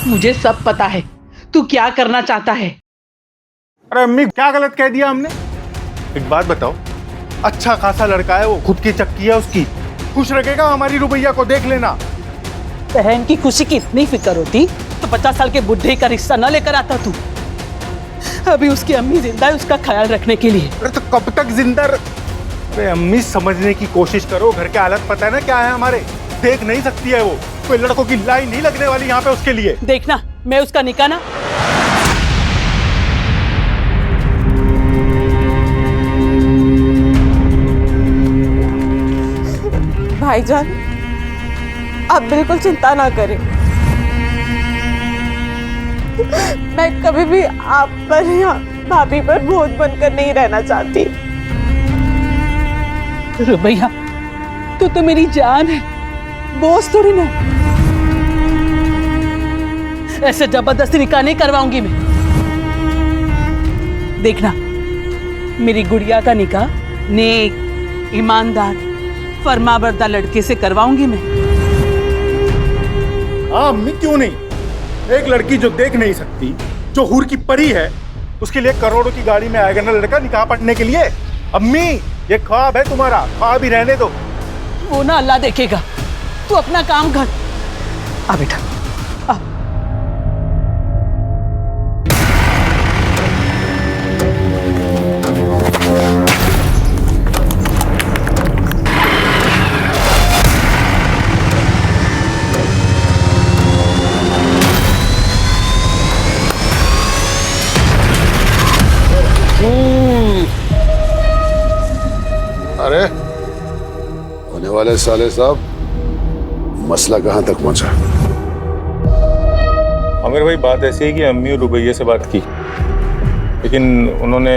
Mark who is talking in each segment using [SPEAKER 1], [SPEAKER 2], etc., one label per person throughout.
[SPEAKER 1] मुझे सब पता है तू क्या करना चाहता है।
[SPEAKER 2] अरे अम्मी, क्या गलत कह दिया हमने? एक बात बताओ, अच्छा खासा लड़का है वो, खुद की चक्की है उसकी, खुश रखेगा हमारी रुबैया को, देख लेना।
[SPEAKER 1] बहन की खुशी की इतनी फिक्र होती तो 50 साल के बुढ़े का रिश्ता न लेकर आता तू। अभी उसकी अम्मी जिंदा है उसका ख्याल रखने के लिए।
[SPEAKER 2] अरे तो कब तक जिंदा? अरे अम्मी, समझने की कोशिश करो, घर के हालत पता है ना क्या है हमारे, देख नहीं सकती है वो। कोई लड़कों की लाइन नहीं लगने वाली यहाँ पे उसके लिए।
[SPEAKER 1] देखना मैं उसका निकाह ना।
[SPEAKER 3] भाईजान, आप बिल्कुल चिंता ना करें। मैं कभी भी आप पर या भाभी पर बोझ बनकर नहीं रहना चाहती।
[SPEAKER 1] रुबैया, तू तो मेरी जान है, बोझ थोड़ी ना। ऐसे जबरदस्ती निकाह नहीं करवाऊंगी मैं। देखना मेरी गुड़िया का निकाह नेक, ईमानदार, फरमाबरदार लड़के से करवाऊंगी मैं।
[SPEAKER 2] हाँ अम्मी, क्यों नहीं? एक लड़की जो देख नहीं सकती, जो हूर की परी है, उसके लिए करोड़ों की गाड़ी में आएगा ना लड़का निकाह पढ़ने के लिए। अम्मी, ये ख्वाब है तुम्हारा, ख्वाब ही रहने दो।
[SPEAKER 1] वो ना अल्लाह देखेगा, तू अपना काम कर। आ बेटा आ।
[SPEAKER 4] अरे होने वाले साले साहब, मसला कहां तक पहुंचा?
[SPEAKER 2] आमिर भाई, बात ऐसी है कि अम्मी और रुबैया से बात की, लेकिन उन्होंने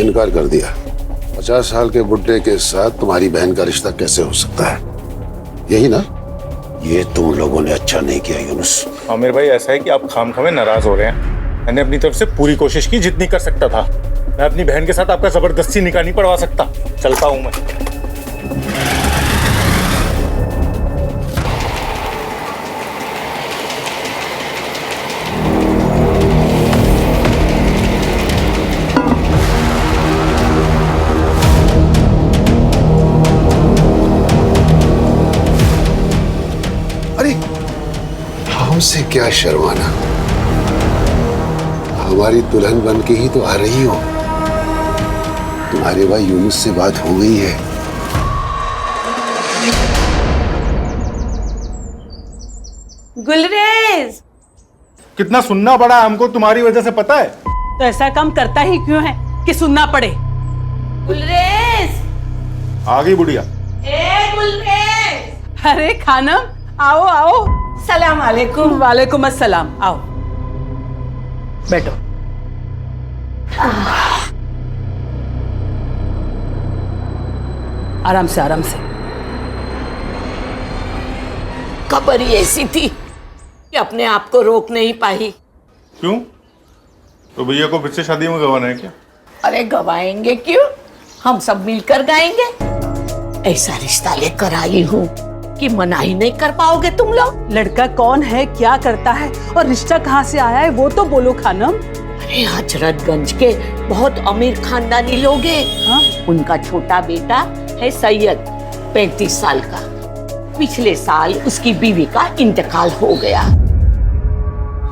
[SPEAKER 4] इनकार कर दिया। 50 साल के बुड्ढे के साथ तुम्हारी बहन का रिश्ता कैसे हो सकता है? यही ना? ये तुम लोगों ने अच्छा नहीं किया यूनुस।
[SPEAKER 2] आमिर भाई, ऐसा है कि आप खामखामे नाराज हो रहे हैं। मैंने अपनी तरफ से पूरी कोशिश की जितनी कर सकता था। मैं अपनी बहन के साथ आपका जबरदस्ती निकाह नहीं पढ़वा सकता। चलता हूं मैं।
[SPEAKER 4] अरे हमसे क्या शर्माना, हमारी दुल्हन बन के ही तो आ रही हो। तुम्हारे भाई यूनुस से बात हो गई है।
[SPEAKER 3] गुलरेज,
[SPEAKER 2] कितना सुनना पड़ा हमको तुम्हारी वजह से, पता है?
[SPEAKER 1] तो ऐसा काम करता ही क्यों है कि सुनना पड़े।
[SPEAKER 3] गुलरेज,
[SPEAKER 2] आ गई बुढ़िया।
[SPEAKER 3] ए गुलरेज।
[SPEAKER 1] अरे खानम, आओ आओ।
[SPEAKER 3] सलाम अलैकुम।
[SPEAKER 1] वालेकुम अस्सलाम। आओ बैठो। आराम से आराम से।
[SPEAKER 3] खबर ही ऐसी थी कि अपने आप को रोक नहीं पाई।
[SPEAKER 2] क्यों? तो भैया को फिर से शादी में गवाना है क्या?
[SPEAKER 3] अरे गवाएंगे क्यों, हम सब मिलकर गाएंगे। ऐसा रिश्ता लेकर आई हूँ कि मना ही नहीं कर पाओगे तुम लोग।
[SPEAKER 1] लड़का कौन है, क्या करता है और रिश्ता कहाँ से आया है वो तो बोलो खानम।
[SPEAKER 3] अरे हजरतगंज के बहुत अमीर खानदानी लोग हैं।
[SPEAKER 1] हाँ?
[SPEAKER 3] उनका छोटा बेटा है सैयद, 35 साल का। पिछले साल उसकी बीवी का इंतकाल हो गया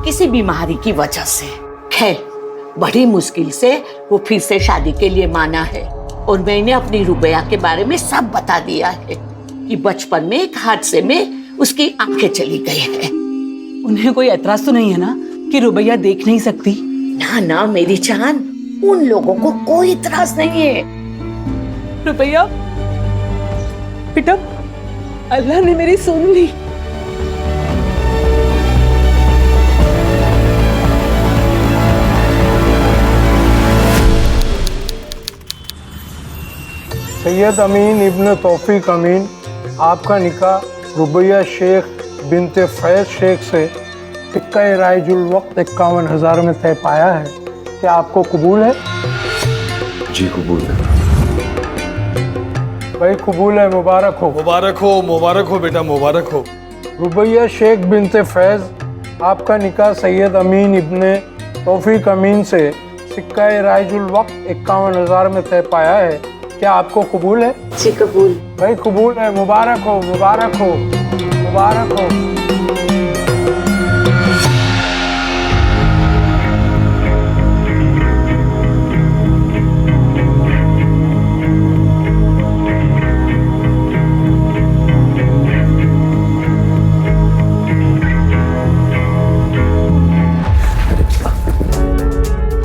[SPEAKER 3] किसी बीमारी की वजह से। खैर, बड़ी मुश्किल से वो फिर से शादी के लिए माना है। और मैंने अपनी रुबैया के बारे में सब बता दिया है कि बचपन में एक हादसे में उसकी आंखें चली गई है।
[SPEAKER 1] उन्हें कोई एतराज तो नहीं है ना कि रुबैया देख नहीं सकती?
[SPEAKER 3] ना ना मेरी जान, उन लोगों को कोई इतराज नहीं है।
[SPEAKER 1] रुबैया बेटा, अल्लाह ने मेरी सुन ली।
[SPEAKER 5] सैयद अमीन इब्न तौफीक अमीन, आपका निकाह रुबैया शेख बिनते फैज शेख से टिक्का राइजुल वक्त 51,000 में तय पाया है। क्या आपको कबूल है?
[SPEAKER 4] जी कबूल है।
[SPEAKER 5] भाई कबूल है, मुबारक हो।
[SPEAKER 6] मुबारक हो, मुबारक हो बेटा, मुबारक हो।
[SPEAKER 5] रुबैया शेख बिनते फैज, आपका निकाह सैयद अमीन इब्ने तौफीक अमीन से सिक्का राइजुल वक्त 51,000 में तय पाया है। क्या आपको कबूल है?
[SPEAKER 3] जी कबूल।
[SPEAKER 5] भाई कबूल है। मुबारक हो, मुबारक हो, मुबारक हो।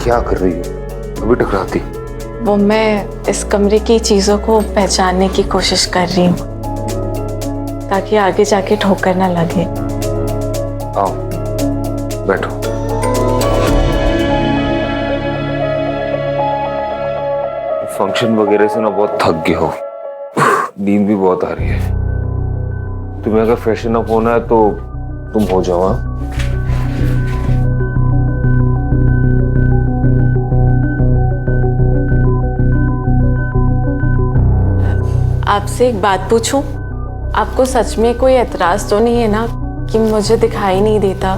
[SPEAKER 6] क्या कर रही हो? अभी टकराती।
[SPEAKER 7] वो मैं इस कमरे की चीजों को पहचानने की कोशिश कर रही हूँ ताकि आगे जाके ठोकर ना लगे।
[SPEAKER 6] आओ बैठो। फंक्शन वगैरह से ना बहुत थक गए हो, नींद भी बहुत आ रही है। तुम्हें अगर फ्रेशन अप होना है तो तुम हो जाओ। हाँ?
[SPEAKER 7] आपसे एक बात पूछूं? आपको सच में कोई एतराज तो नहीं है ना कि मुझे दिखाई नहीं देता?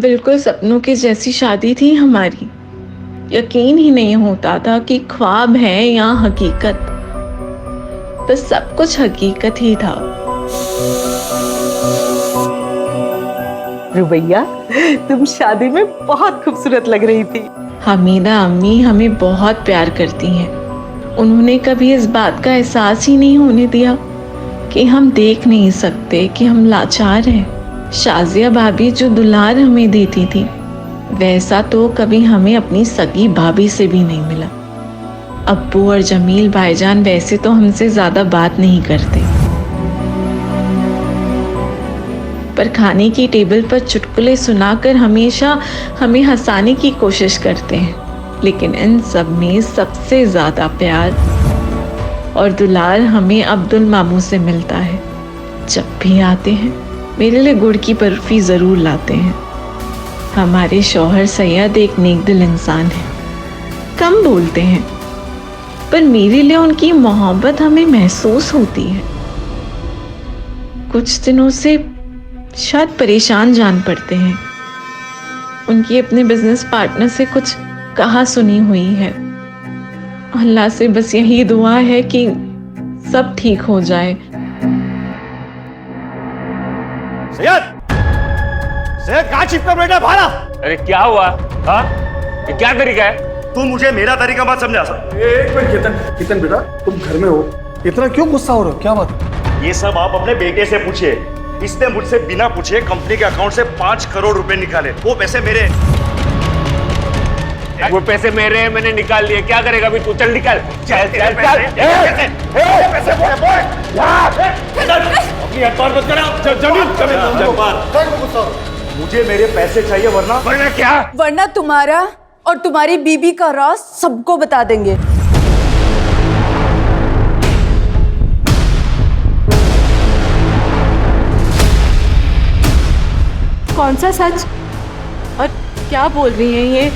[SPEAKER 7] बिल्कुल सपनों की जैसी शादी थी हमारी। यकीन ही नहीं होता था कि ख्वाब है या हकीकत। बस सब कुछ हकीकत ही था।
[SPEAKER 1] रुबैया, तुम शादी में बहुत खूबसूरत लग रही थी।
[SPEAKER 7] हमीदा अम्मी हमें बहुत प्यार करती हैं। उन्होंने कभी इस बात का एहसास ही नहीं होने दिया कि हम देख नहीं सकते कि हम लाचार हैं। शाजिया भाभी जो दुलार हमें देती थी वैसा तो कभी हमें अपनी सगी भाभी से भी नहीं मिला। अब्बू और जमील भाईजान वैसे तो हमसे ज्यादा बात नहीं करते, पर खाने की टेबल पर चुटकुले सुनाकर हमेशा हमें हंसाने की कोशिश करते हैं। लेकिन इन सब में सबसे ज्यादा प्यार और दुलार हमें अब्दुल मामू से मिलता है। जब भी आते हैं मेरे लिए गुड़ की बर्फी जरूर लाते हैं। हमारे शौहर सैयद एक नेकदिल इंसान है, कम बोलते हैं, पर मेरे लिए उनकी मोहब्बत हमें महसूस होती है। कुछ दिनों से शायद परेशान जान पड़ते हैं। उनकी अपने बिजनेस पार्टनर से कुछ कहा सुनी हुई है। अल्लाह से बस यही दुआ है कि सब ठीक हो जाए।
[SPEAKER 2] सैयद, सैयद कहाँ चिपका बैठा भाला?
[SPEAKER 6] अरे क्या हुआ? हाँ? ये क्या तरीका है?
[SPEAKER 2] तू मुझे मेरा तरीका मत समझा। एक मिनट केतन बेटा, तुम घर में हो, इतना क्यों गुस्सा हो रहे हो? क्या बात?
[SPEAKER 8] ये सब आप अपने बेटे से पूछिए। इसने मुझसे बिना पूछे कंपनी के अकाउंट से 5 करोड़ रुपए निकाले। वो पैसे मेरे।
[SPEAKER 6] वो पैसे मेरे हैं, मैंने निकाल लिए। क्या करेगा अभी तू? चल निकल, चल चल चल।
[SPEAKER 8] अपनी अखबार मत करा। मुझे मेरे पैसे चाहिए वरना
[SPEAKER 6] क्या?
[SPEAKER 9] वरना तुम्हारा और तुम्हारी बीबी का राज सबको बता देंगे।
[SPEAKER 7] कौन सा सच और क्या बोल रही हैं ये?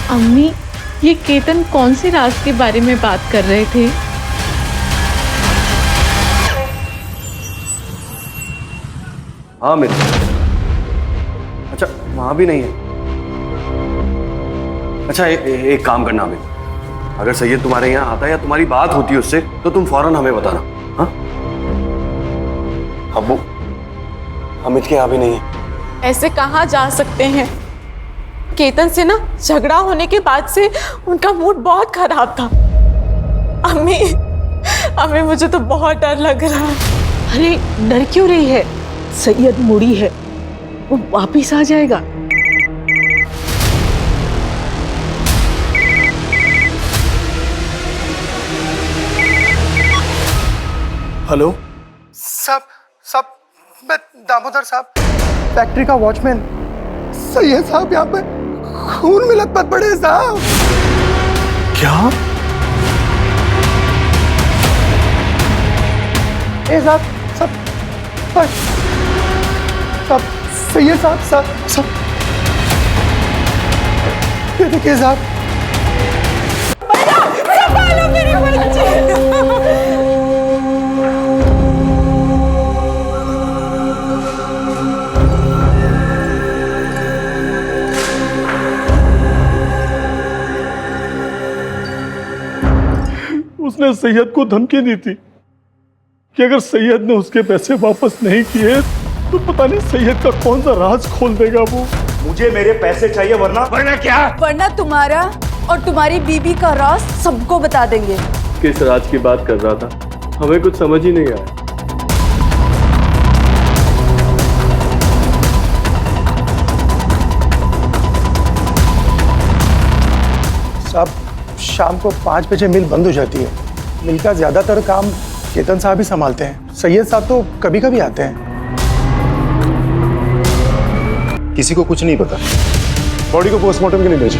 [SPEAKER 7] अम्मी, ये केतन कौन से राज के बारे में बात कर रहे थे?
[SPEAKER 10] हाँ मित्र। अच्छा वहां भी नहीं है। अच्छा एक काम करना अमित, अगर सैयद तुम्हारे यहाँ आता है या तुम्हारी बात होती है उससे तो तुम फौरन हमें बताना। हाँ अब्बू, अमित के यहाँ भी नहीं है।
[SPEAKER 7] ऐसे कहाँ जा सकते हैं? केतन से ना झगड़ा होने के बाद से उनका मूड बहुत खराब था। अम्मी मुझे तो बहुत डर लग रहा है।
[SPEAKER 1] अरे डर क्यों रही है? सैयद मुड़ी है, वो वापिस आ जाएगा।
[SPEAKER 2] हेलो
[SPEAKER 11] साहब मैं दामोदर साहब, फैक्ट्री का वॉचमैन। सैयद साहब यहाँ पे खून में लथपथ पड़े साहब।
[SPEAKER 2] क्या?
[SPEAKER 11] ए साहब सब सब सैयद साहब सब ये देखिए साहब।
[SPEAKER 9] संभालो मेरे बच्चे।
[SPEAKER 2] उसने सैयद को धमकी दी थी कि अगर सैयद ने उसके पैसे वापस नहीं किए तो पता नहीं सैयद का कौन सा राज खोल देगा वो।
[SPEAKER 8] मुझे मेरे पैसे चाहिए वरना क्या?
[SPEAKER 9] वरना तुम्हारा और तुम्हारी बीबी का राज सबको बता देंगे।
[SPEAKER 10] किस राज की बात कर रहा था, हमें कुछ समझ ही नहीं आया।
[SPEAKER 11] साहब शाम को 5 बजे मिल बंद हो जाती है। मिल का ज्यादातर काम केतन साहब ही संभालते हैं। सैयद साहब तो कभी कभी आते हैं।
[SPEAKER 12] किसी को कुछ नहीं पता। बॉडी को पोस्टमार्टम के लिए भेजो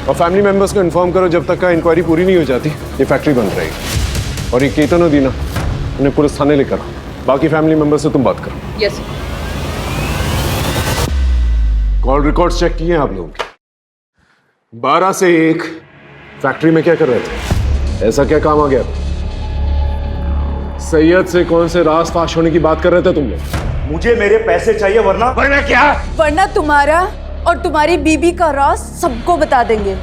[SPEAKER 12] और फैमिली मेंबर्स को इन्फॉर्म करो जब तक का इंक्वायरी पूरी नहीं हो जाती ये फैक्ट्री बंद रहेगी। और ये केतन और दीना उन्हें पुलिस थाने लेकर आओ। बाकी फैमिली मेंबर से तुम बात करो।
[SPEAKER 9] यस।
[SPEAKER 12] कॉल रिकॉर्ड्स चेक किए हैं आप लोगों के? 12 से 1 फैक्ट्री में क्या कर रहे थे? ऐसा क्या काम आ गया? सैयद से कौन से राज फाश होने की बात कर रहे थे तुम लोग?
[SPEAKER 8] मुझे मेरे पैसे चाहिए वरना क्या?
[SPEAKER 9] वरना तुम्हारा और तुम्हारी बीबी का राज सबको बता देंगे।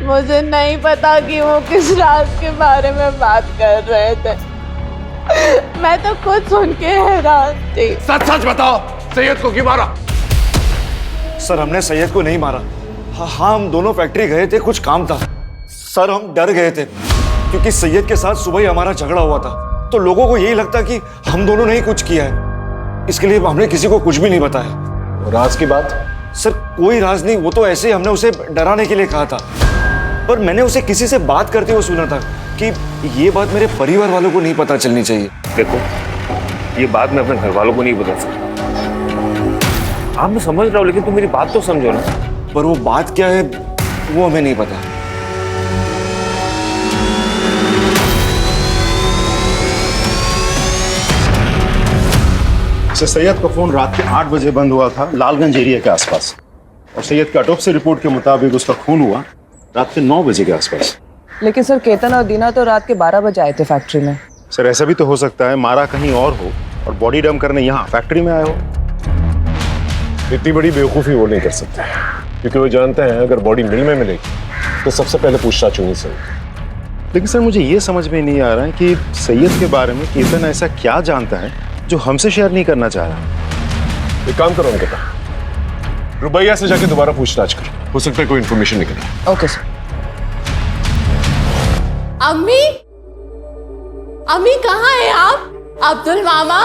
[SPEAKER 7] मुझे नहीं पता कि वो किस राज के बारे में बात कर रहे थे। मैं तो खुद सुन के हैरान थी।
[SPEAKER 12] सच सच बताओ, सैयद को क्यों मारा?
[SPEAKER 8] सर हमने सैयद को नहीं मारा। हाँ हम दोनों फैक्ट्री गए थे, कुछ काम था। सर हम डर गए थे क्योंकि सैयद के साथ सुबह ही हमारा झगड़ा हुआ था, तो लोगों को यही लगता कि हम दोनों ने ही कुछ किया है। इसके लिए हमने किसी को कुछ भी नहीं बताया।
[SPEAKER 12] राज की बात?
[SPEAKER 8] सर कोई राज नहीं, वो तो ऐसे ही हमने उसे डराने के लिए कहा था। पर मैंने उसे किसी से बात करते हुए सुना था कि ये बात मेरे परिवार वालों को नहीं पता चलनी चाहिए।
[SPEAKER 6] देखो ये बात मैं अपने घर वालों को नहीं बता सकता। आप मैं समझ रहा हूँ लेकिन तुम मेरी बात तो समझो ना।
[SPEAKER 8] पर वो बात क्या है वो हमें नहीं पता।
[SPEAKER 12] सैयद का फोन रात के 8 बजे बंद हुआ था लालगंज एरिया के आसपास, और सैयद के ऑटोप्सी रिपोर्ट के मुताबिक उसका खून हुआ रात के 9 बजे के आसपास।
[SPEAKER 13] लेकिन सर केतन और दीना तो रात के 12 बजे आए थे फैक्ट्री में।
[SPEAKER 12] सर ऐसा भी तो हो सकता है मारा कहीं और हो और बॉडी डंप करने यहाँ फैक्ट्री में आए हो। इतनी बड़ी बेवकूफ़ी वो नहीं कर सकते क्योंकि वो जानते हैं अगर बॉडी मिल में मिलेगी तो सबसे पहले पूछताछ होनी चाहिए। लेकिन सर मुझे ये समझ में नहीं आ रहा है कि सैयद के बारे में केतन ऐसा क्या जानता है जो हमसे शेयर नहीं करना चाह रहा। एक काम करो अंकिता, रुबैया से जाके दोबारा पूछताछ करो, हो सकता है कोई इन्फॉर्मेशन निकले।
[SPEAKER 13] Okay sir.
[SPEAKER 7] अम्मी, अम्मी कहाँ है आप? अब्दुल मामा,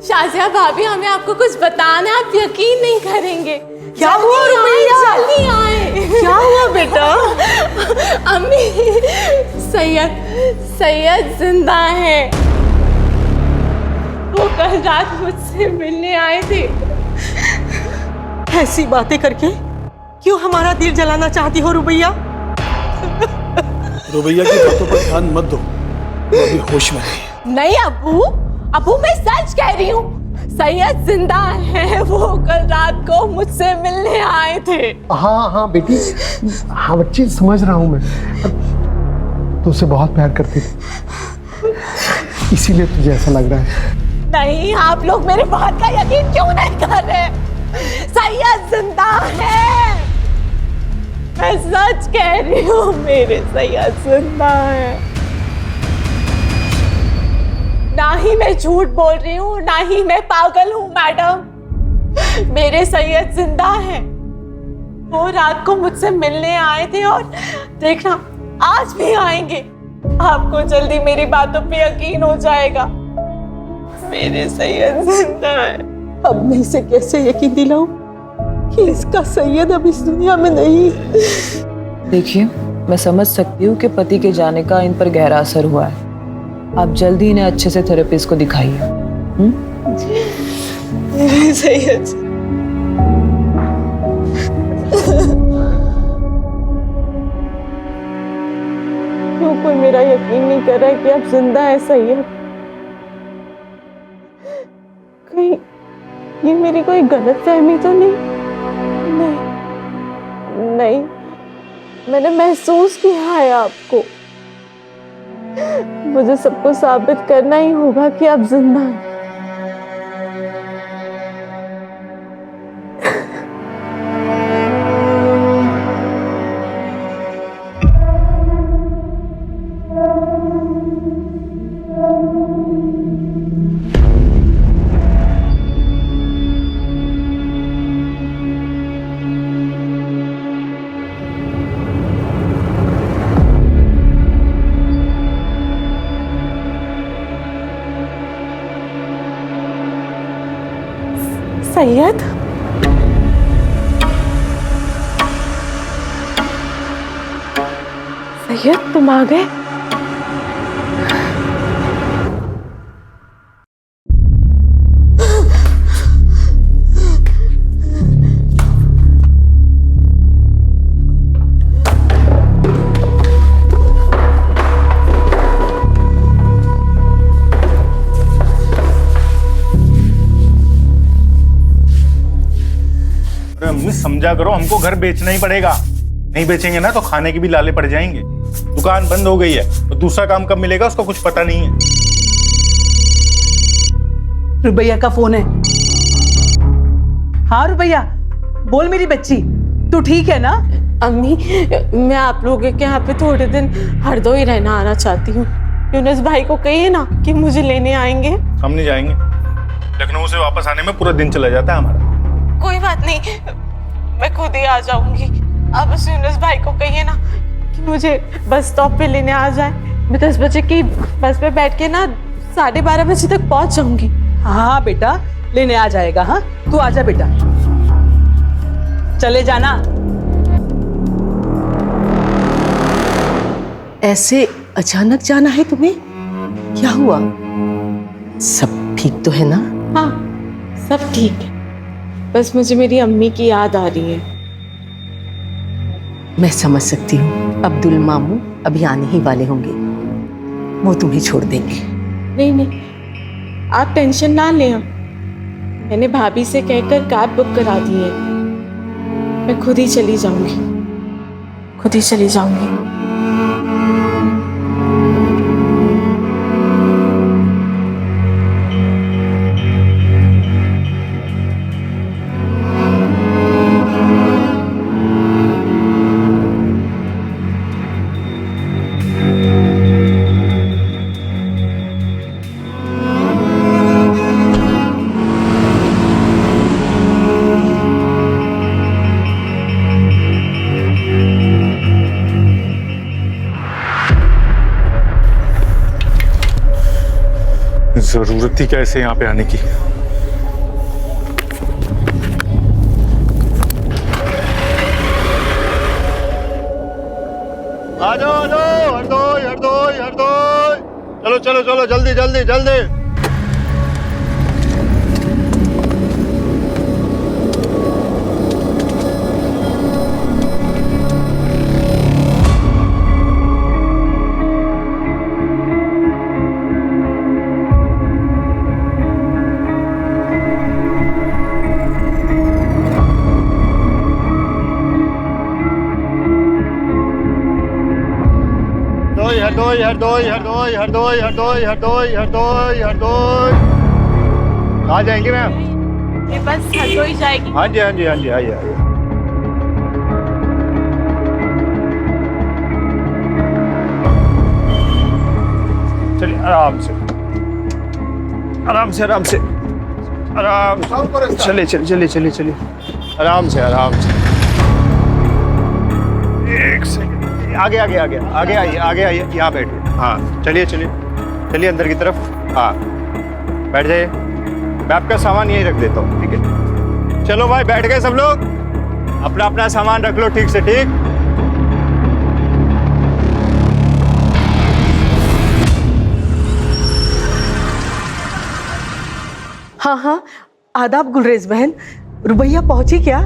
[SPEAKER 7] शाजिया भाभी, हमें आपको कुछ बताना है, आप यकीन नहीं करेंगे।
[SPEAKER 9] क्या हुआ रुबैया?
[SPEAKER 7] जल्दी आए।
[SPEAKER 9] क्या हुआ बेटा?
[SPEAKER 7] अम्मी, सैयद जिंदा है। वो कल रात मुझसे मिलने आए थे।
[SPEAKER 1] ऐसी बातें करके क्यों हमारा दिल जलाना चाहती हो रुबैया?
[SPEAKER 2] रुबैया की बातों पर ध्यान मत दो, वो अभी होश में
[SPEAKER 7] नहीं अबू मैं सच कह रही हूँ। सैयद जिंदा है, वो कल रात को मुझसे मिलने आए थे।
[SPEAKER 5] हाँ बेटी, हाँ बच्ची समझ रहा हूँ मैं। तो उसे बहुत प्यार करती थी, इसीलिए तुझे ऐसा लग रहा है।
[SPEAKER 7] नहीं, आप लोग मेरी बात का यकीन क्यों नहीं कर रहे? सैयद जिंदा है, मैं सच कह रही हूँ, मेरे सैयद जिंदा है। ना ही मैं झूठ बोल रही हूँ, ना ही मैं पागल हूँ मैडम, मेरे सैयद जिंदा है। वो रात को मुझसे मिलने आए थे और देखना आज भी आएंगे। आपको जल्दी मेरी बातों पे यकीन हो जाएगा, मेरे सैयद जिंदा है।
[SPEAKER 1] अब मैं इसे कैसे यकीन दिलाऊं कि इसका सैयद अब इस दुनिया में नहीं?
[SPEAKER 13] देखिए, मैं समझ सकती हूँ कि पति के जाने का इन पर गहरा असर हुआ है। आप जल्दी इन्हें अच्छे से थेरेपिस्ट को दिखाइए।
[SPEAKER 7] मेरे सैयद,
[SPEAKER 1] क्यों कोई मेरा यकीन
[SPEAKER 7] यकीन नहीं कर रहा कि आप जिंदा है सैयद। कहीं ये मेरी कोई गलतफहमी तो नहीं? नहीं, मैंने महसूस किया है आपको। मुझे सबको साबित करना ही होगा कि आप जिंदा हैं। सैयद, सैयद तुम आ गए?
[SPEAKER 2] अम्मी समझा करो, हमको घर बेचना ही पड़ेगा। नहीं बेचेंगे ना तो खाने की भी लाले पड़ जाएंगे। दुकान बंद हो गई है और दूसरा काम कब मिलेगा उसका कुछ पता नहीं है।
[SPEAKER 1] रुबैया का फोन है। हाँ रुबैया, बोल मेरी बच्ची, तू ठीक है ना?
[SPEAKER 7] अम्मी, मैं आप लोगों के यहाँ पे थोड़े दिन हरदोई रहना आना चाहती हूँ। यूनुस भाई को कहिए ना कि मुझे लेने आएंगे।
[SPEAKER 2] हम नहीं जाएंगे, लखनऊ से वापस आने में पूरा दिन चला जाता है हमारा।
[SPEAKER 7] कोई बात नहीं, मैं खुद ही आ जाऊंगी। आप उस यूनुस भाई को कहिए ना कि मुझे बस स्टॉप पे लेने आ जाए। मैं 10 बजे की बस पे बैठ के ना 12:30 बजे तक पहुंच जाऊंगी।
[SPEAKER 1] हाँ बेटा, लेने आ जाएगा। हाँ तू आजा बेटा, चले जाना।
[SPEAKER 3] ऐसे अचानक जाना है तुम्हें? क्या हुआ? सब ठीक तो है ना?
[SPEAKER 7] हाँ सब ठीक है, बस मुझे मेरी अम्मी की याद आ रही है।
[SPEAKER 3] मैं समझ सकती हूँ, अब्दुल मामू अभी आने ही वाले होंगे, वो तुम्हें छोड़ देंगे।
[SPEAKER 7] नहीं, आप टेंशन ना लें। मैंने भाभी से कहकर कैब बुक करा दी है। मैं खुद ही चली जाऊंगी।
[SPEAKER 2] जरूरत थी कैसे यहाँ पे आने की?
[SPEAKER 8] आ जाओ हरदोई। चलो जल्दी। हरदोई। आ जाएंगे मैम?
[SPEAKER 7] ये बस हरदोई जाएगी।
[SPEAKER 8] हाँ जी आइए। चलिए आराम से। चलिए आराम से। एक सेकंड, आगे आइए, यहाँ बैठिए। हाँ चलिए अंदर की तरफ। हाँ बैठ जाइए, मैं आपका सामान यहीं रख देता हूँ, ठीक है? चलो भाई, बैठ गए सब लोग? अपना सामान रख लो ठीक से, ठीक?
[SPEAKER 1] हाँ, आदाब गुलरेज बहन। रुबैया पहुंची क्या?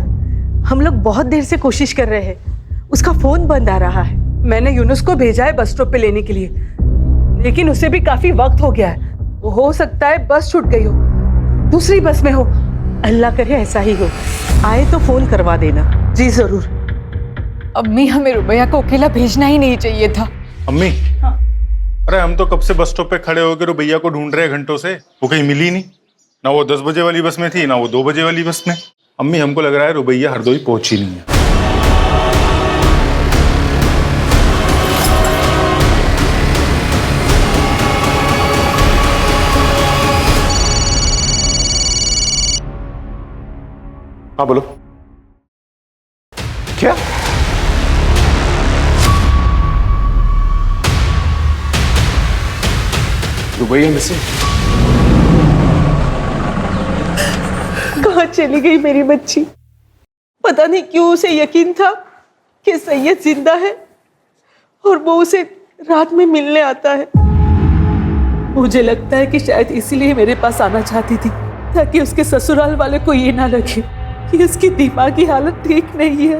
[SPEAKER 1] हम लोग बहुत देर से कोशिश कर रहे हैं, उसका फोन बंद आ रहा है। मैंने यूनुस को भेजा है बस स्टॉप पे लेने के लिए। लेकिन उसे भी काफी वक्त हो गया है। वो हो सकता है बस छूट गई हो, दूसरी बस में हो। अल्लाह करे ऐसा ही हो। आए तो फोन करवा देना। जी जरूर।
[SPEAKER 9] अम्मी, हमें रुबैया को अकेला भेजना ही नहीं चाहिए था।
[SPEAKER 2] अम्मी, अरे हम तो कब से बस स्टॉप पे खड़े होकर रुबैया को ढूंढ रहे हैं घंटों से, वो कहीं मिली नहीं। ना वो 10 बजे वाली बस में थी, ना वो 2 बजे वाली बस में। अम्मी, हमको लग रहा है रुबैया हरदोई पहुंची नहीं है।
[SPEAKER 12] हाँ बोलो। क्या? रुबैया मिसिंग?
[SPEAKER 1] कहाँ चली गई मेरी बच्ची? पता नहीं क्यों उसे यकीन था कि सैयद जिंदा है और वो उसे रात में मिलने आता है। मुझे लगता है कि शायद इसीलिए मेरे पास आना चाहती थी, ताकि उसके ससुराल वाले को ये ना लगे कि उसकी दिमागी हालत ठीक नहीं है।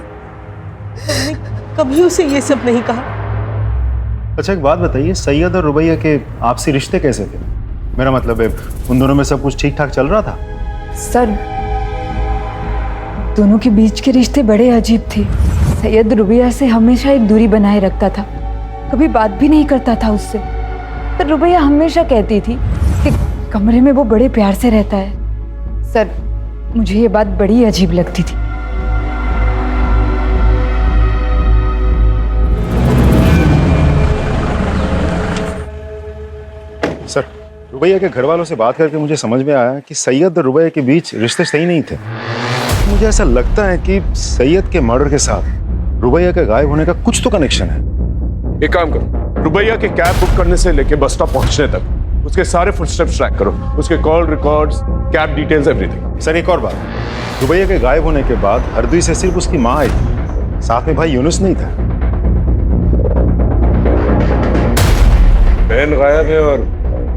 [SPEAKER 1] हमने कभी उसे ये सब नहीं कहा।
[SPEAKER 2] अच्छा एक बात बताइए, सैयद और रुबैया के आपसी रिश्ते कैसे थे? मेरा मतलब है उन दोनों में सब कुछ ठीक ठाक चल रहा था?
[SPEAKER 9] सर, दोनों के बीच के रिश्ते बड़े अजीब थे। सैयद रुबैया से हमेशा एक दूरी बनाए रखता था, कभी बात भी नहीं करता था उससे। पर रुबैया हमेशा कहती थी कि कमरे में वो बड़े प्यार से रहता है। सर, मुझे ये बात बड़ी अजीब लगती थी।
[SPEAKER 2] सर, रुबैया के घर वालों से बात करके मुझे समझ में आया कि सैयद और रुबैया के बीच रिश्ते सही नहीं थे। मुझे ऐसा लगता है कि सैयद के मर्डर के साथ रुबैया के गायब होने का कुछ तो कनेक्शन है।
[SPEAKER 12] एक काम करो, रुबैया के कैब बुक करने से लेके बस स्टॉप पहुंचने तक उसके सारे फुटस्टेप्स ट्रैक करो, उसके call records, cab details, everything.
[SPEAKER 2] Sir एक और बात, रुबैया के गायब होने के बाद हरदोई से सिर्फ उसकी माँ आई थी, साथ में भाई यूनुस नहीं था।
[SPEAKER 12] बहन गायब है और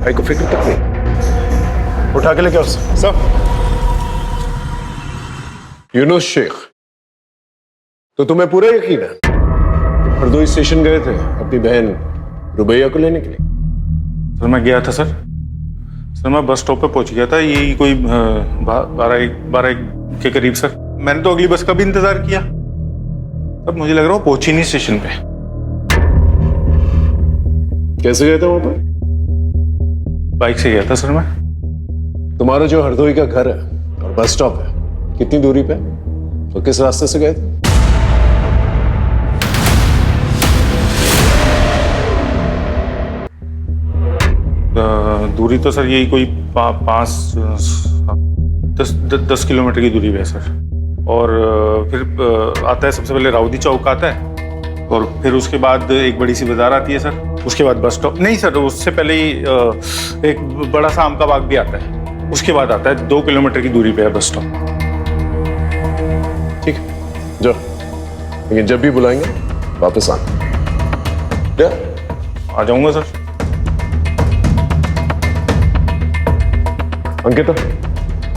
[SPEAKER 12] भाई को फिक्र तक नहीं।
[SPEAKER 2] उठा के लेके आओ सर।
[SPEAKER 12] यूनुस शेख, तो तुम्हें पूरा यकीन है? हरदोई स्टेशन गए थे अपनी बहन रुबैया को लेने के लिए?
[SPEAKER 2] सर मैं गया था सर मैं बस स्टॉप पे पहुंच गया था, यही कोई 12 के करीब सर। मैंने तो अगली बस का भी इंतजार किया, तब मुझे लग रहा वो पहुंची नहीं स्टेशन पे।
[SPEAKER 12] कैसे गए थे वहां पर?
[SPEAKER 2] बाइक से गया था सर मैं।
[SPEAKER 12] तुम्हारा जो हरदोई का घर है और बस स्टॉप है कितनी दूरी पे, तो किस रास्ते से गए थे?
[SPEAKER 2] दूरी तो सर यही कोई 10 किलोमीटर की दूरी पे है सर। और फिर आता है, सबसे पहले राउदी चौक आता है और फिर उसके बाद एक बड़ी सी बाजार आती है सर, उसके बाद बस स्टॉप। नहीं सर, उससे पहले ही एक बड़ा सा आम का बाग भी आता है, उसके बाद आता है 2 किलोमीटर की दूरी पे है बस स्टॉप।
[SPEAKER 12] ठीक है, जाओ, लेकिन जब भी बुलाएंगे वापस आना।
[SPEAKER 2] आ जाऊंगा सर।
[SPEAKER 12] अंकिता,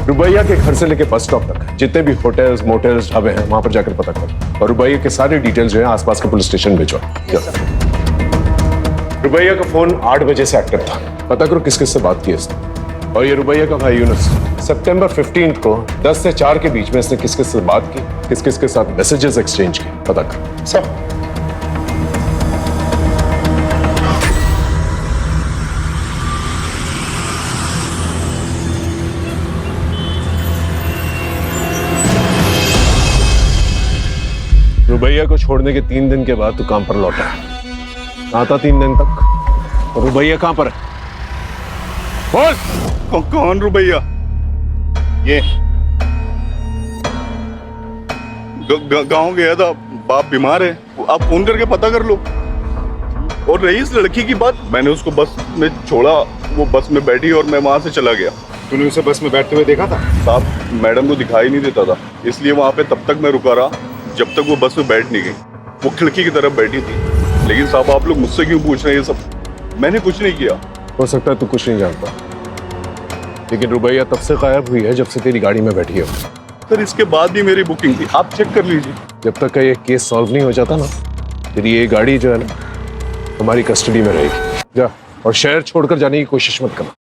[SPEAKER 12] रुबैया के घर से लेके बस स्टॉप तक जितने भी होटल्स, मोटेल्स, ढाबे हैं वहां पर जाकर पता करो और रुबैया के सारे डिटेल्स जो है आसपास के पुलिस स्टेशन भेजो। रुबैया का फोन 8 बजे से एक्टिव था, पता करो किस किस से बात की इसने। और ये रुबैया का भाई यूनुस, सितंबर 15 को 10 से 4 के बीच में इसने किस किस से बात की, किस किस के साथ मैसेजेस एक्सचेंज किए, पता करो सब। रुबैया को छोड़ने के 3 दिन के बाद तू काम पर लौटा है, आता 3 दिन तक। और रुबैया कहां पर है? बोल।
[SPEAKER 2] कौन रुबैया?
[SPEAKER 12] ये
[SPEAKER 2] गांव गया था, बाप बीमार है, आप फोन करके पता कर लो। और रही इस लड़की की बात, मैंने उसको बस में छोड़ा, वो बस में बैठी और मैं वहां से चला गया।
[SPEAKER 12] तूने उसे बस में बैठते हुए देखा था?
[SPEAKER 2] साहब, मैडम को दिखाई नहीं देता था, इसलिए वहां पे तब तक मैं रुका रहा जब तक वो बस में बैठ नहीं गई। वो खिड़की की तरफ बैठी थी। लेकिन साहब, आप लोग मुझसे क्यों पूछ रहे हैं ये सब? मैंने कुछ नहीं किया।
[SPEAKER 12] हो सकता है तू कुछ नहीं जानता, लेकिन रुबैया तब से गायब हुई है जब से तेरी गाड़ी में बैठी हो।
[SPEAKER 2] सर, इसके बाद भी मेरी बुकिंग थी, आप चेक कर लीजिए।
[SPEAKER 12] जब तक का ये केस सॉल्व नहीं हो जाता ना, तेरी ये गाड़ी जो है ना हमारी कस्टडी में रहेगी। जा और शहर छोड़कर जाने की कोशिश मत करना।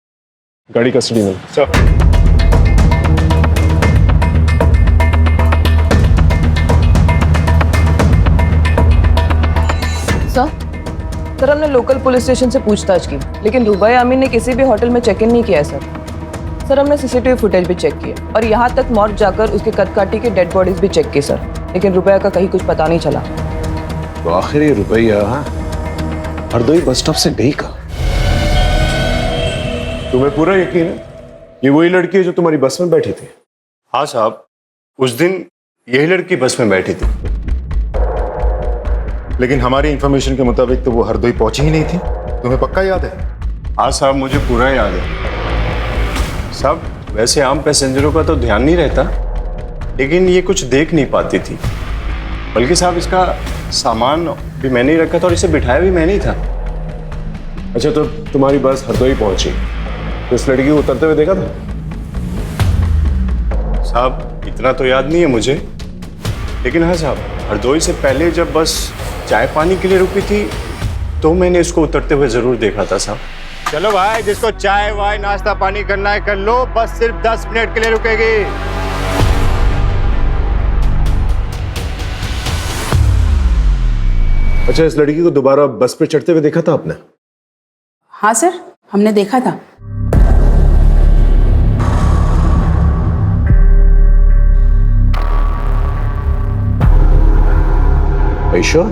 [SPEAKER 12] गाड़ी कस्टडी में।
[SPEAKER 2] सर
[SPEAKER 13] सर हमने लोकल पुलिस स्टेशन से पूछताछ की, लेकिन रुबैया अमीन ने किसी भी होटल में चेक इन नहीं किया है सर हमने सीसीटीवी फुटेज भी चेक किया और यहाँ तक मॉर्ग जाकर उसके कदकाठी की डेड बॉडीज भी चेक की सर, लेकिन रुबैया का कहीं कुछ पता नहीं चला।
[SPEAKER 12] तो आखिर ये रुपया हरदोई बस स्टॉप से गई कहाँ? तुम्हें पूरा यकीन है ये वही लड़की है जो तुम्हारी बस में बैठी थी?
[SPEAKER 10] हाँ साहब, उस दिन यही लड़की बस में बैठी थी।
[SPEAKER 2] लेकिन हमारी इंफॉर्मेशन के मुताबिक तो वो हरदोई पहुंची ही नहीं थी। तुम्हें पक्का याद है?
[SPEAKER 10] हाँ साहब, मुझे पूरा याद है साहब। वैसे आम पैसेंजरों का तो ध्यान नहीं रहता, लेकिन ये कुछ देख नहीं पाती थी। बल्कि साहब इसका सामान भी मैंने ही रखा था और इसे बिठाया भी मैंने ही था।
[SPEAKER 12] अच्छा, तो तुम्हारी बस हरदोई पहुंची तो इस लड़की को उतरते हुए देखा था?
[SPEAKER 10] साहब इतना तो याद नहीं है मुझे, लेकिन हाँ साहब, हरदोई से पहले जब बस चाय पानी के लिए रुकी थी तो मैंने इसको उतरते हुए जरूर देखा था साहब।
[SPEAKER 2] चलो भाई, जिसको चाय वाय नाश्ता पानी करना है कर लो, बस सिर्फ 10 मिनट के लिए रुकेगी।
[SPEAKER 12] अच्छा, इस लड़की को दोबारा बस पे चढ़ते हुए देखा था आपने?
[SPEAKER 14] हाँ सर, हमने देखा था।
[SPEAKER 12] श्योर?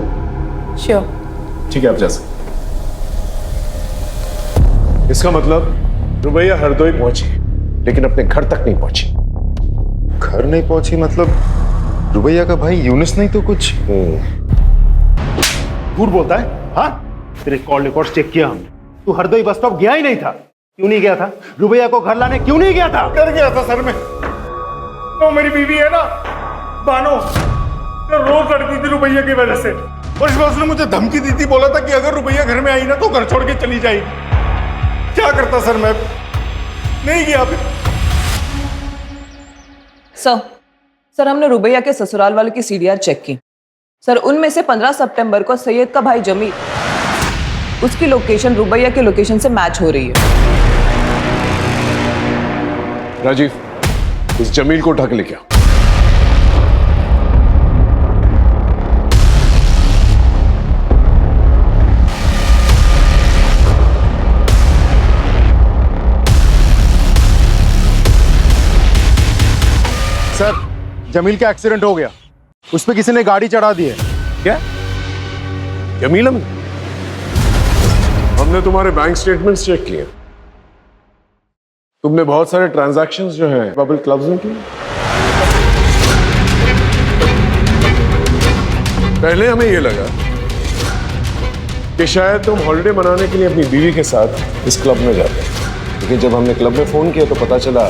[SPEAKER 14] श्योर।
[SPEAKER 12] ठीक है, आप जा सकते। इसका मतलब रुबैया हरदोई पहुंची लेकिन अपने घर तक नहीं पहुंची।
[SPEAKER 2] घर नहीं पहुंची मतलब रुबैया का भाई यूनुस नहीं तो कुछ झूठ बोलता है? हाँ, तेरे कॉल रिकॉर्ड चेक किया हमने। तू हरदोई बस स्टॉप गया ही नहीं था। क्यों नहीं गया था? रुबैया को घर लाने क्यों नहीं गया था? कर गया था सर मैं। तो मेरी बीवी है ना बानो, तो रोज लड़ती थी रुबैया की वजह से, और इस बार उसने मुझे धमकी दी थी, बोला था कि अगर रुबैया घर में आई ना तो घर छोड़ के चली जाएगी। क्या करता सर मैं? नहीं गया फिर।
[SPEAKER 13] सर हमने रुबैया के ससुराल वालों की सीडीआर चेक की सर, उनमें से 15 सितंबर को सैयद का भाई जमील, उसकी लोकेशन रुबैया के लोकेशन से मैच हो रही है।
[SPEAKER 12] राजीव, इस जमील को उठा के लेके आओ।
[SPEAKER 2] सर, जमील का एक्सीडेंट हो गया, उस पे किसी ने गाड़ी चढ़ा दी है।
[SPEAKER 12] क्या? जमील? हमने तुम्हारे बैंक स्टेटमेंट्स चेक किए, तुमने बहुत सारे ट्रांजैक्शंस जो हैं बबल क्लब्स में किए। पहले हमें यह लगा कि शायद तुम हॉलिडे मनाने के लिए अपनी बीवी के साथ इस क्लब में जाते हैं, लेकिन जब हमने क्लब में फोन किया तो पता चला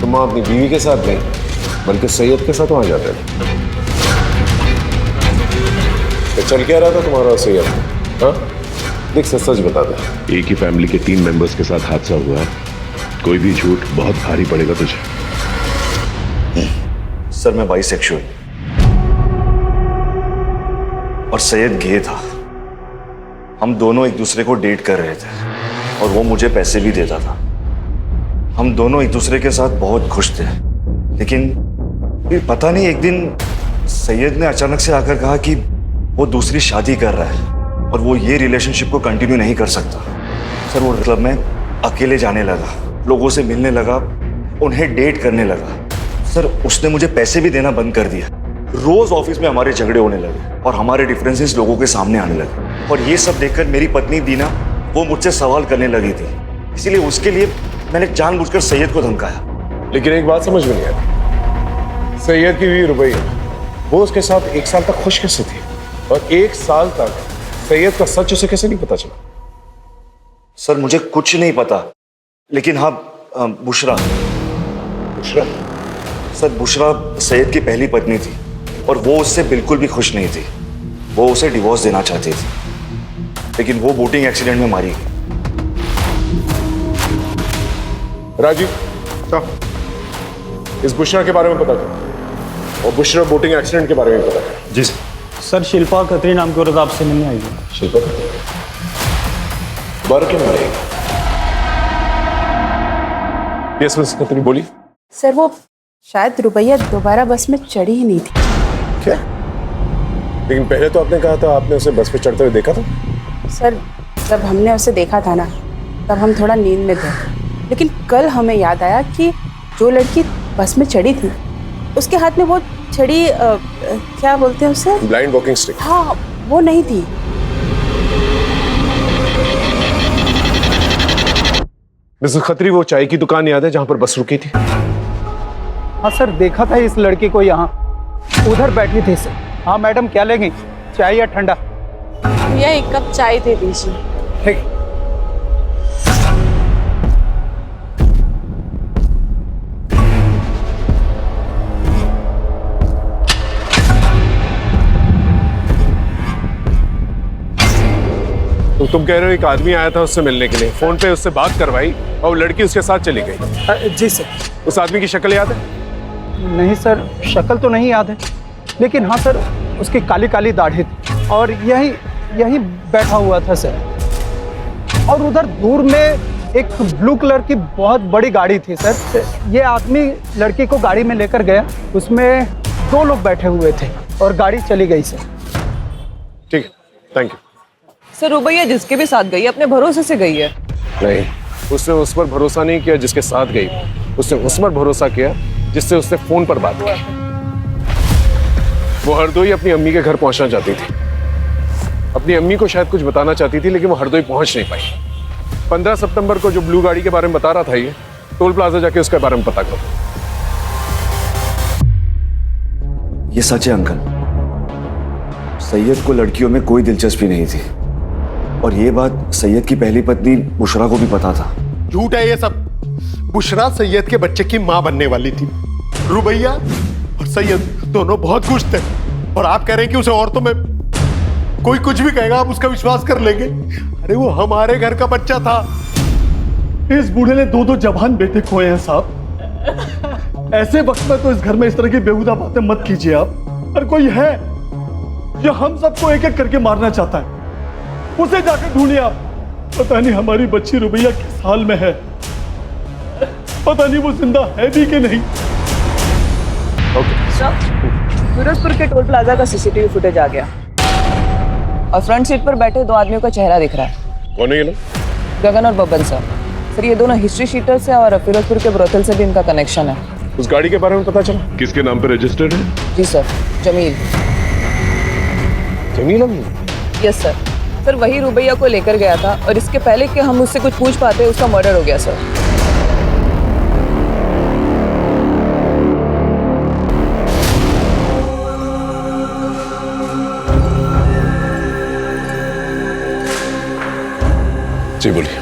[SPEAKER 12] तुम अपनी बीवी के साथ नहीं बल्कि सैयद के साथ वहां जाते थे। तो चल क्या रहा था तुम्हारा और सैयद? हाँ, देख सच बता दे।
[SPEAKER 15] एक ही फैमिली के 3 मेंबर्स के साथ हादसा हुआ है, कोई भी झूठ बहुत भारी पड़ेगा तुझे।
[SPEAKER 8] सर मैं बाइसेक्सुअल और सैयद गे था। हम दोनों एक दूसरे को डेट कर रहे थे और वो मुझे पैसे भी देता था। हम दोनों एक दूसरे के साथ बहुत खुश थे, लेकिन फिर पता नहीं एक दिन सैयद ने अचानक से आकर कहा कि वो दूसरी शादी कर रहा है और वो ये रिलेशनशिप को कंटिन्यू नहीं कर सकता। सर वो क्लब में अकेले जाने लगा, लोगों से मिलने लगा, उन्हें डेट करने लगा। सर उसने मुझे पैसे भी देना बंद कर दिया। रोज ऑफिस में हमारे झगड़े होने लगे और हमारे डिफरेंसेस लोगों के सामने आने लगे, और ये सब देखकर मेरी पत्नी दीना वो मुझसे सवाल करने लगी थी। इसीलिए उसके लिए मैंने जानबूझकर सैयद को धमकाया।
[SPEAKER 12] लेकिन एक बात समझ में नहीं आई, सैयद की बीवी रुबैया, वो उसके साथ 1 साल तक खुश कैसे थी, और 1 साल तक सैयद का सच उसे कैसे नहीं पता चला?
[SPEAKER 8] सर मुझे कुछ नहीं पता, लेकिन हाँ बुशरा सर, बुशरा सैयद की पहली पत्नी थी और वो उससे बिल्कुल भी खुश नहीं थी। वो उसे डिवोर्स देना चाहती थी, लेकिन वो बोटिंग एक्सीडेंट में मारी गई।
[SPEAKER 12] राजीव, इस बुशरा के बारे में पता करो और बुशरा बोटिंग एक्सीडेंट के बारे में पता करो।
[SPEAKER 10] जी
[SPEAKER 11] सर, शिल्पा खत्री नाम की औरत आपसे मिलने आई है।
[SPEAKER 12] शिल्पा? दोबारा क्यों मरेगा? यस मिस खत्री, बोलिए।
[SPEAKER 14] सर वो शायद रुबैया दोबारा बस में चढ़ी ही नहीं थी।
[SPEAKER 12] क्या? लेकिन पहले तो आपने कहा था आपने उसे बस पे चढ़ते हुए देखा था।
[SPEAKER 14] सर जब हमने उसे देखा था ना, तब हम थोड़ा नींद में थे, लेकिन कल हमें याद आया कि जो लड़की बस में चढ़ी थी उसके हाथ में वो छड़ी क्या बोलते हैं उसे,
[SPEAKER 12] ब्लाइंड वॉकिंग स्टिक।
[SPEAKER 14] हाँ वो नहीं थी।
[SPEAKER 12] मिसेस खत्री, वो चाय की दुकान याद है जहां पर बस रुकी थी?
[SPEAKER 11] हाँ सर, देखा था इस लड़की को यहाँ, उधर बैठी थी सर। हाँ मैडम, क्या लेंगी, चाय या ठंडा?
[SPEAKER 14] भैया 1 कप चाय दे दीजिए।
[SPEAKER 11] ठीक।
[SPEAKER 12] तो तुम कह रहे हो एक आदमी आया था उससे मिलने के लिए, फोन पे उससे बात करवाई और वो लड़की उसके साथ चली गई?
[SPEAKER 11] जी सर।
[SPEAKER 12] उस आदमी की शक्ल याद है?
[SPEAKER 11] नहीं सर, शक्ल तो नहीं याद है, लेकिन हाँ सर उसकी काली काली दाढ़ी थी और यही बैठा हुआ था सर। और उधर दूर में एक ब्लू कलर की बहुत बड़ी गाड़ी थी सर। ये आदमी लड़की को गाड़ी में लेकर गया, उसमें 2 लोग बैठे हुए थे और गाड़ी चली गई सर।
[SPEAKER 12] ठीक है, थैंक यू।
[SPEAKER 13] सर रुबैया जिसके भी साथ गई है अपने भरोसे से गई है।
[SPEAKER 12] नहीं, उसने उस पर भरोसा नहीं किया जिसके साथ गई, उसने उस पर भरोसा किया जिससे उसने फोन पर बात की। वो हरदोई अपनी अम्मी के घर पहुंचना चाहती थी, अपनी अम्मी को शायद कुछ बताना चाहती थी, लेकिन वो हरदोई पहुंच नहीं पाई। 15 सितंबर को जो ब्लू गाड़ी के बारे में बता रहा था ये, टोल प्लाजा जाके उसके बारे में पता करो।
[SPEAKER 8] ये सच है अंकल, सैयद को लड़कियों में कोई दिलचस्पी नहीं थी और ये बात सैयद की पहली पत्नी बुशरा को भी पता था।
[SPEAKER 2] झूठ है ये सब। बुशरा सैयद के बच्चे की मां बनने वाली थी। रुबैया और सैयद दोनों बहुत खुश थे और आप कह रहे हैं कि उसे औरतों में कोई कुछ भी कहेगा आप उसका विश्वास कर लेंगे? अरे वो हमारे घर का बच्चा था। इस बूढ़े ने 2 जवान बेटे खोए हैं साहब। ऐसे वक्त में तो इस घर में इस तरह की बेहुदा बातें मत कीजिए आप। और कोई है जो हम सबको एक एक करके मारना चाहता है, उसे जाकर ढूंढिए आप। पता नहीं हमारी बच्ची रुबैया किस हाल में है, पता नहीं वो जिंदा है भी कि नहीं।
[SPEAKER 13] फिरोजपुर के टोल प्लाजा का सीसीटीवी फुटेज आ गया और फ्रंट सीट पर बैठे 2 आदमियों का चेहरा दिख रहा है।
[SPEAKER 12] कौन है ये लोग?
[SPEAKER 13] गगन और बब्बन सर ये दोनों हिस्ट्री शीटर्स हैं और फिरोजपुर के ब्रोथल से भी इनका कनेक्शन है।
[SPEAKER 12] उस गाड़ी के बारे में पता चला?
[SPEAKER 15] किसके नाम पर रजिस्टर्ड है?
[SPEAKER 13] जी सर, जमील।
[SPEAKER 12] जमील अमीन?
[SPEAKER 13] यस सर वही रुबैया को लेकर गया था और इसके पहले कि हम उससे कुछ पूछ पाते उसका मर्डर हो गया सर।
[SPEAKER 12] जी बोलिए।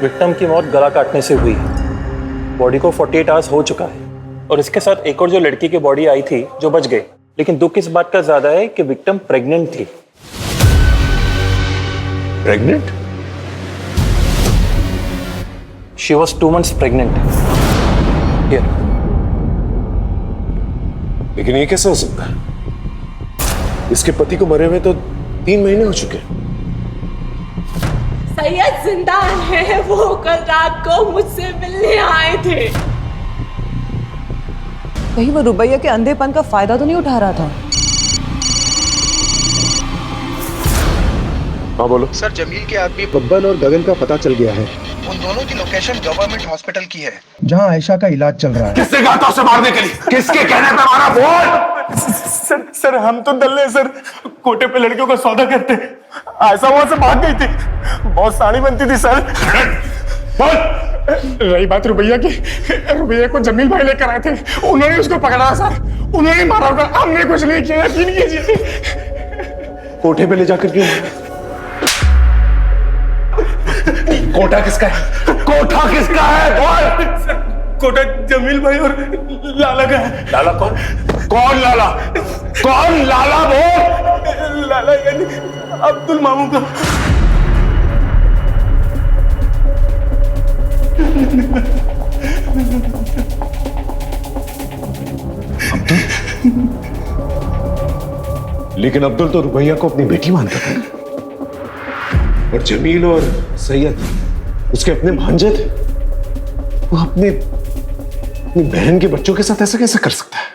[SPEAKER 16] विक्टिम की मौत गला काटने से हुई है। बॉडी को 48 आवर्स हो चुका है और इसके साथ एक और जो लड़की की बॉडी आई थी जो बच गई, लेकिन दुख इस बात का ज्यादा है कि विक्टिम प्रेग्नेंट थी।
[SPEAKER 12] Pregnant?
[SPEAKER 16] She was 2 months pregnant.
[SPEAKER 12] लेकिन ये कैसे हो सकता है? इसके पति को मरे हुए तो 3 महीने हो चुके।
[SPEAKER 3] सैयद जिंदा है, वो कल रात को मुझसे मिलने आए थे।
[SPEAKER 13] कहीं वो रुबैया के अंधेपन का फायदा तो नहीं उठा रहा था?
[SPEAKER 12] हाँ बोलो।
[SPEAKER 11] सर जमील के आदमी बब्बन और गगन का पता चल गया है। उन दोनों की लोकेशन गवर्नमेंट हॉस्पिटल की है जहां आयशा का इलाज चल रहा है।
[SPEAKER 2] किसने कहा था उसे मारने के लिए? किसके कहने पे मारा? बोल। सर हम तो दल्ले सर, कोटे पे लड़कियों का सौदा करते। आयशा वहां से भाग गई थी, बहुत साड़ी बनती थी सर। बोल। रही बात रुबैया की, रुबैया को जमील भाई लेकर आए थे, उन्होंने उसको पकड़ा सर, उन्होंने मारा होगा, हमने कुछ नहीं किया, यकीन कीजिए।
[SPEAKER 12] कोठे पे ले जाकर क्यों?
[SPEAKER 2] कोटा किसका है? कोठा किसका है? बोल। कोटा जमील भाई और लाला का है। लाला कौन? कौन लाला? कौन लाला? बोल। लाला यानी अब्दुल मामू का।
[SPEAKER 12] लेकिन अब्दुल तो रुबैया को अपनी बेटी मानता था। और जमील और सैयद उसके अपने भांजे थे। वो अपनी बहन के बच्चों के साथ ऐसा कैसे कर सकता है?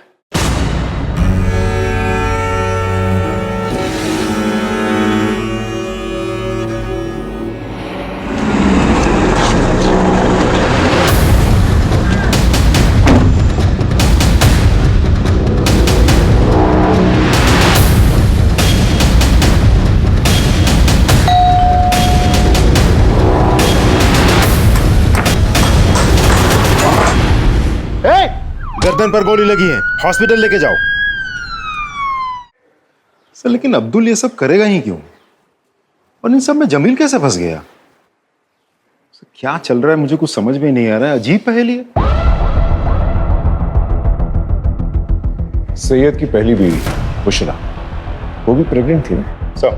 [SPEAKER 2] गर्दन पर गोली लगी है, हॉस्पिटल लेके जाओ।
[SPEAKER 12] सर लेकिन अब्दुल ये सब करेगा ही क्यों? और इन सब में जमील कैसे फंस गया? सर, क्या चल रहा है मुझे कुछ समझ में नहीं आ रहा है। अजीब पहेली है। सैयद की पहली बीवी बुशरा, वो भी प्रेग्नेंट थी ना सर,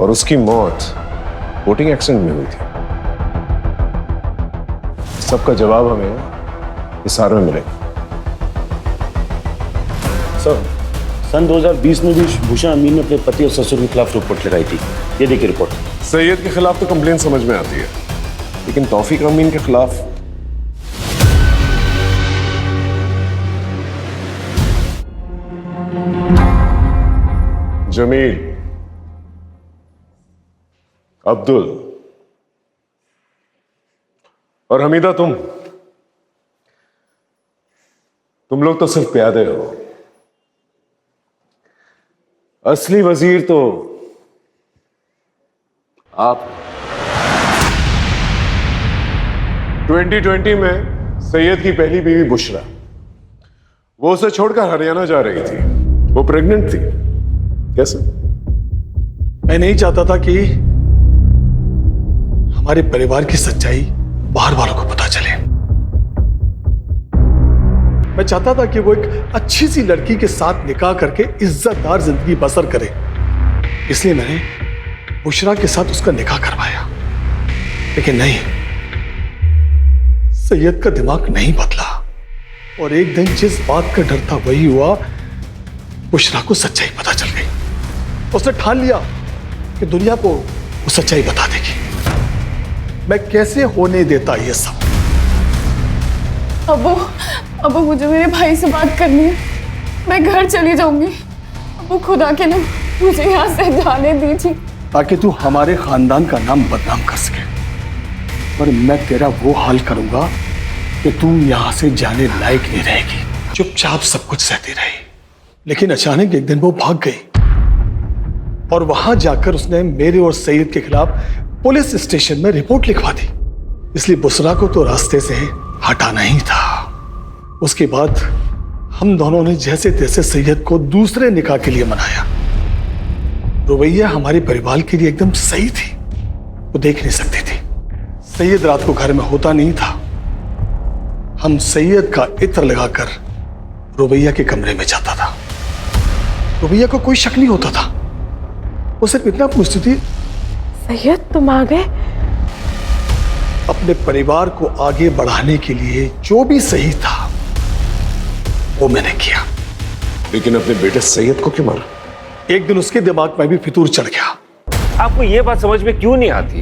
[SPEAKER 12] और उसकी मौत बोटिंग एक्सीडेंट में हुई थी। सबका जवाब हमें हिसार में मिलेगा।
[SPEAKER 15] सर, सन 2020 में भी भूषण अमीन ने अपने पति और ससुर के खिलाफ रिपोर्ट लगाई थी। ये देखिए रिपोर्ट।
[SPEAKER 12] सैयद के खिलाफ तो कंप्लेन समझ में आती है, लेकिन तौफीक अमीन के खिलाफ जमील, अब्दुल और हमीदा, तुम लोग तो सिर्फ प्यादे हो। असली वजीर तो आप। 2020 में सैयद की पहली बीवी बुशरा, वो उसे छोड़कर हरियाणा जा रही थी। वो प्रेग्नेंट थी। कैसे?
[SPEAKER 5] मैं नहीं चाहता था कि हमारे परिवार की सच्चाई बाहर वालों को पता चले। मैं चाहता था कि वो एक अच्छी सी लड़की के साथ निकाह करके इज्जतदार जिंदगी बसर करे। इसलिए मैंने बुशरा के साथ उसका निकाह करवाया। लेकिन नहीं, सैयद का दिमाग नहीं बदला और एक दिन जिस बात का डर था वही हुआ। बुशरा को सच्चाई पता चल गई। उसने ठान लिया कि दुनिया को वो सच्चाई बता देगी। मैं कैसे होने देता ये सब?
[SPEAKER 17] अबू मुझे मेरे भाई से बात करनी है। मैं घर चली जाऊंगी। अबू खुदा के नाम मुझे यहाँ से जाने दीजिए,
[SPEAKER 5] ताकि तू हमारे खानदान का नाम बदनाम कर सके। पर मैं तेरा वो हाल करूंगा कि तू यहाँ से जाने लायक नहीं रहेगी। चुपचाप सब कुछ सहती रही। लेकिन अचानक एक दिन वो भाग गई और वहां जाकर उसने मेरे और सैयद के खिलाफ पुलिस स्टेशन में रिपोर्ट लिखवा दी। इसलिए बुशरा को तो रास्ते से हटाना ही था। उसके बाद हम दोनों ने जैसे तैसे सैयद को दूसरे निकाह के लिए मनाया। रुबैया हमारे परिवार के लिए एकदम सही थी। वो देख नहीं सकती थी। सैयद रात को घर में होता नहीं था। हम सैयद का इत्र लगाकर रुबैया के कमरे में जाता था। रुबैया को कोई शक नहीं होता था। वो सिर्फ इतना पूछती थी,
[SPEAKER 1] सैयद तुम आ गए?
[SPEAKER 5] अपने परिवार को आगे बढ़ाने के लिए जो भी सही था वो मैंने किया।
[SPEAKER 12] लेकिन अपने बेटे सैयद को क्यों मारा?
[SPEAKER 5] एक दिन उसके दिमाग में भी फितूर चढ़ गया।
[SPEAKER 6] आपको यह बात समझ में क्यों नहीं आती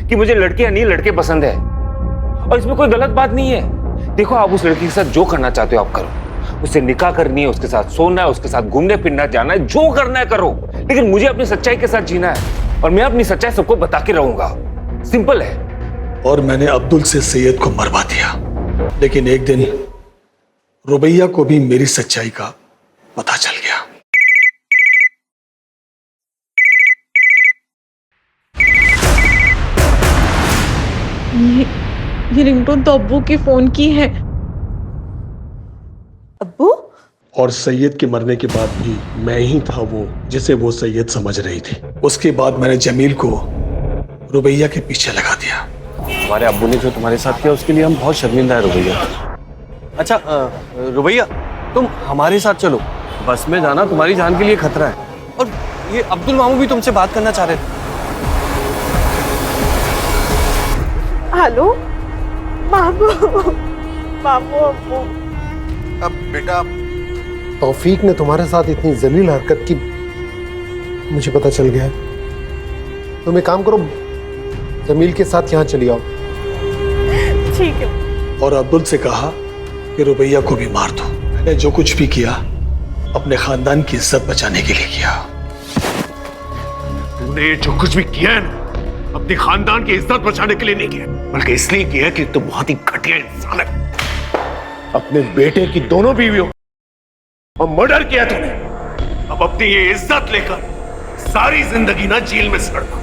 [SPEAKER 6] कि मुझे लड़कियां नहीं लड़के पसंद है? और इसमें कोई गलत बात नहीं है। देखो, आप उस लड़की के साथ जो करना चाहते हो आप करो। उससे निकाह करनी है, उसके साथ सोना है, उसके साथ घूमने फिरना जाना है, जो करना है करो। लेकिन मुझे अपनी सच्चाई के साथ जीना है और मैं अपनी सच्चाई सबको बता के रहूंगा। सिंपल है।
[SPEAKER 5] और मैंने अब्दुल से सैयद को मरवा दिया। लेकिन एक दिन रुबैया को भी मेरी सच्चाई का पता चल गया।
[SPEAKER 7] ये रिंगटोन तो अब्बू के फोन की है।
[SPEAKER 1] अब्बू?
[SPEAKER 5] और सैयद के मरने के बाद भी मैं ही था वो जिसे वो सैयद समझ रही थी। उसके बाद मैंने जमील को रुबैया के पीछे लगा दिया।
[SPEAKER 8] हमारे अब्बू ने जो तुम्हारे साथ किया उसके लिए हम बहुत शर्मिंदा है रुबैया। अच्छा रुबैया, तुम हमारे साथ चलो। बस में जाना तुम्हारी जान के लिए खतरा है। और ये अब्दुल मामू भी तुमसे बात करना चाह रहे थे।
[SPEAKER 1] हेलो मामू, मामू अब्बू।
[SPEAKER 18] अब बेटा, तौफीक ने तुम्हारे साथ इतनी जलील हरकत की मुझे पता चल गया है। तुम एक काम करो, जमील के साथ यहाँ चली आओ।
[SPEAKER 17] ठीक है।
[SPEAKER 5] और अब्दुल से कहा कि रुबैया को भी मार दो। मैंने जो कुछ भी किया अपने खानदान की इज्जत बचाने के लिए किया।
[SPEAKER 12] तुमने जो कुछ भी किया है ना, अपने खानदान की इज्जत बचाने के लिए नहीं किया, बल्कि इसलिए किया कि तुम बहुत ही घटिया इंसान है। अपने बेटे की दोनों बीवियों और मर्डर किया तुमने। अब अपनी ये इज्जत लेकर सारी जिंदगी ना जेल में सड़ना।